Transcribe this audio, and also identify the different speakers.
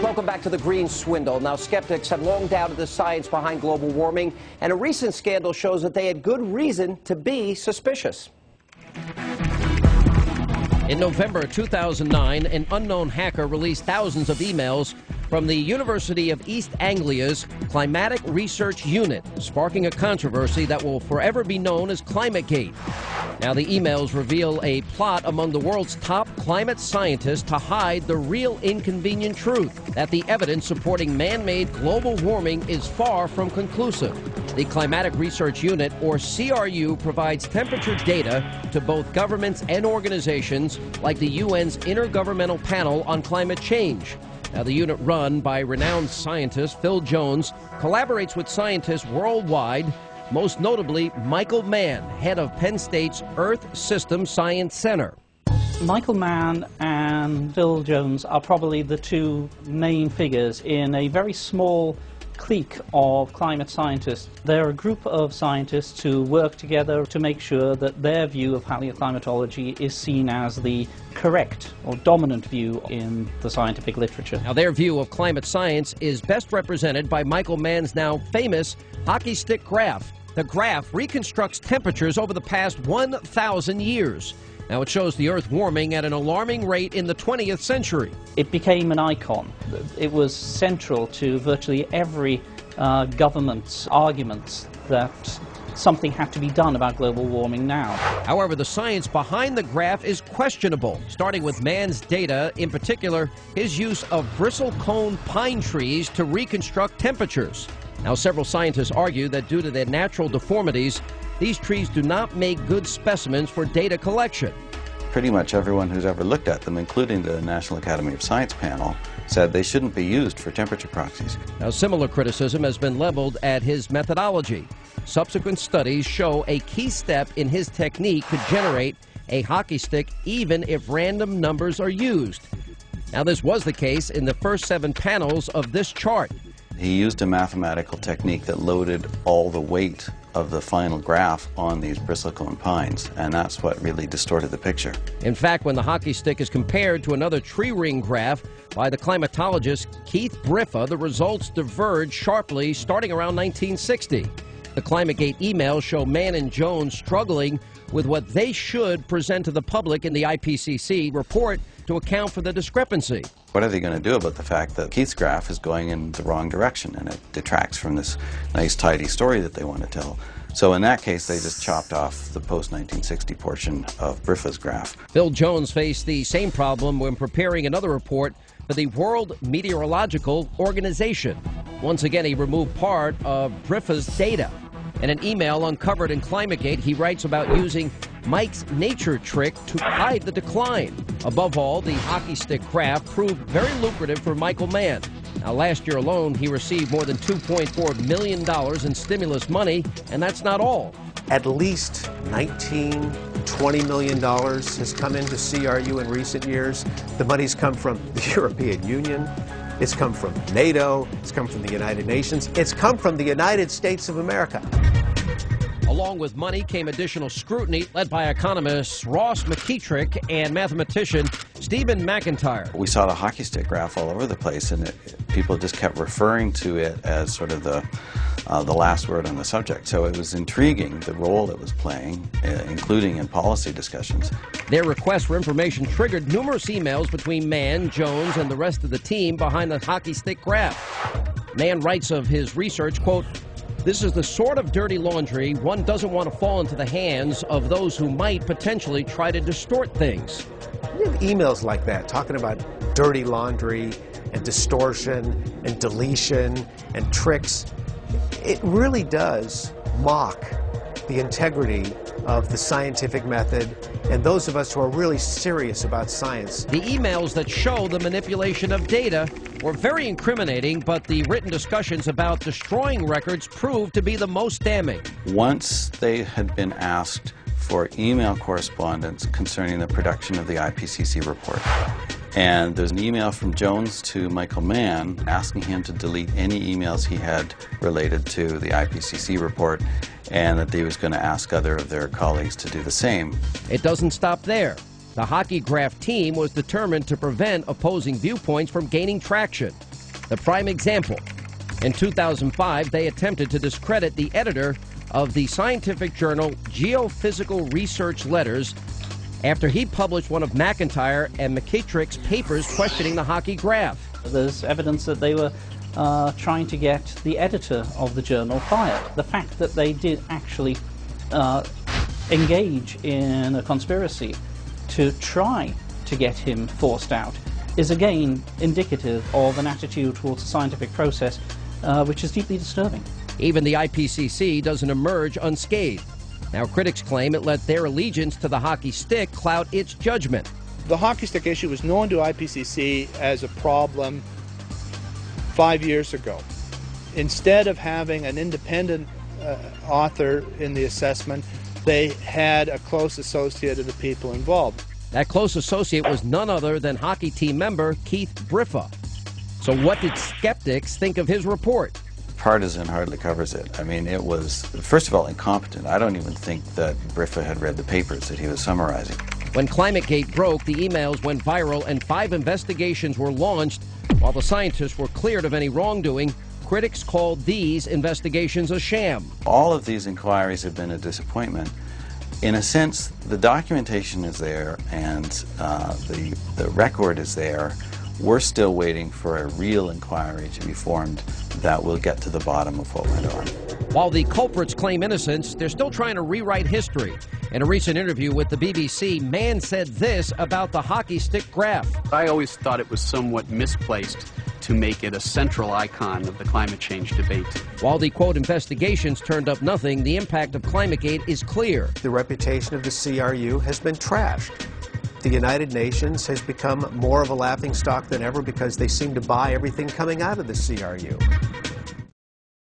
Speaker 1: Welcome back to the Green Swindle. Now, skeptics have long doubted the science behind global warming, and a recent scandal shows that they had good reason to be suspicious.
Speaker 2: In November 2009, an unknown hacker released thousands of emails from the University of East Anglia's Climatic Research Unit, sparking a controversy that will forever be known as ClimateGate. Now, the emails reveal a plot among the world's top climate scientists to hide the real inconvenient truth, that the evidence supporting man-made global warming is far from conclusive. The Climatic Research Unit, or CRU, provides temperature data to both governments and organizations like the UN's Intergovernmental Panel on Climate Change. Now, the unit, run by renowned scientist Phil Jones, collaborates with scientists worldwide, most notably Michael Mann, head of Penn State's Earth System Science Center.
Speaker 3: Michael Mann and Phil Jones are probably the two main figures in a very small clique of climate scientists. They're a group of scientists who work together to make sure that their view of paleoclimatology is seen as the correct or dominant view in the scientific literature.
Speaker 2: Now, their view of climate science is best represented by Michael Mann's now famous hockey stick graph. The graph reconstructs temperatures over the past 1,000 years. Now, it shows the Earth warming at an alarming rate in the 20th century.
Speaker 3: It became an icon. It was central to virtually every government's arguments that something had to be done about global warming now.
Speaker 2: However, the science behind the graph is questionable, starting with Mann's data, in particular his use of bristlecone pine trees to reconstruct temperatures. Now, several scientists argue that due to their natural deformities, these trees do not make good specimens for data collection.
Speaker 4: Pretty much everyone who's ever looked at them, including the National Academy of Science panel, said they shouldn't be used for temperature proxies.
Speaker 2: Now, similar criticism has been leveled at his methodology. Subsequent studies show a key step in his technique could generate a hockey stick even if random numbers are used. Now, this was the case in the first 7 panels of this chart.
Speaker 4: He used a mathematical technique that loaded all the weight of the final graph on these bristlecone pines, and that's what really distorted the picture.
Speaker 2: In fact, when the hockey stick is compared to another tree ring graph by the climatologist Keith Briffa, the results diverge sharply starting around 1960. The ClimateGate emails show Mann and Jones struggling with what they should present to the public in the IPCC report to account for the discrepancy.
Speaker 4: What are they going to do about the fact that Keith's graph is going in the wrong direction and it detracts from this nice, tidy story that they want to tell? So in that case, they just chopped off the post-1960 portion of Briffa's graph.
Speaker 2: Phil Jones faced the same problem when preparing another report for the World Meteorological Organization. Once again, he removed part of Briffa's data. In an email uncovered in ClimateGate, he writes about using Mike's nature trick to hide the decline. Above all, the hockey stick graph proved very lucrative for Michael Mann. Now, last year alone, he received more than $2.4 million in stimulus money, and that's not all.
Speaker 5: At least $19–20 million has come into CRU in recent years. The money's come from the European Union. It's come from NATO. It's come from the United Nations. It's come from the United States of America.
Speaker 2: Along with money came additional scrutiny led by economists Ross McKetrick and mathematician Stephen McIntyre.
Speaker 4: We saw the hockey stick graph all over the place, and people just kept referring to it as sort of the last word on the subject. So it was intriguing, the role it was playing, including in policy discussions.
Speaker 2: Their request for information triggered numerous emails between Mann, Jones, and the rest of the team behind the hockey stick graph. Mann writes of his research, quote, "This is the sort of dirty laundry one doesn't want to fall into the hands of those who might potentially try to distort things."
Speaker 5: You have emails like that talking about dirty laundry and distortion and deletion and tricks. It really does mock the integrity of the scientific method and those of us who are really serious about science.
Speaker 2: The emails that show the manipulation of data were very incriminating, but the written discussions about destroying records proved to be the most damning.
Speaker 4: Once they had been asked for email correspondence concerning the production of the IPCC report, and there's an email from Jones to Michael Mann asking him to delete any emails he had related to the IPCC report, and that he was going to ask other of their colleagues to do the same.
Speaker 2: It doesn't stop there. The hockey graph team was determined to prevent opposing viewpoints from gaining traction. the prime example. In 2005, they attempted to discredit the editor of the scientific journal Geophysical Research Letters after he published one of McIntyre and McKittrick's papers questioning the hockey graph.
Speaker 3: There's evidence that they were trying to get the editor of the journal fired. The fact that they did actually engage in a conspiracy to try to get him forced out is again indicative of an attitude towards the scientific process which is deeply disturbing.
Speaker 2: Even the IPCC doesn't emerge unscathed. Now, critics claim it let their allegiance to the hockey stick cloud its judgment.
Speaker 6: The hockey stick issue was known to IPCC as a problem 5 years ago. Instead of having an independent author in the assessment, they had a close associate of the people involved.
Speaker 2: That close associate was none other than hockey team member Keith Briffa. So what did skeptics think of his report?
Speaker 4: Partisan hardly covers it. I mean, it was, first of all, incompetent. I don't even think that Briffa had read the papers that he was summarizing.
Speaker 2: When ClimateGate broke, the emails went viral and 5 investigations were launched. While the scientists were cleared of any wrongdoing, critics called these investigations a sham.
Speaker 4: All of these inquiries have been a disappointment. In a sense, the documentation is there and the record is there. We're still waiting for a real inquiry to be formed that will get to the bottom of what went on.
Speaker 2: While the culprits claim innocence, they're still trying to rewrite history. In a recent interview with the BBC, Mann said this about the hockey stick graph.
Speaker 7: I always thought it was somewhat misplaced to make it a central icon of the climate change debate.
Speaker 2: While the, quote, investigations turned up nothing, the impact of ClimateGate is clear.
Speaker 5: The reputation of the CRU has been trashed. The United Nations has become more of a laughingstock than ever because they seem to buy everything coming out of the CRU.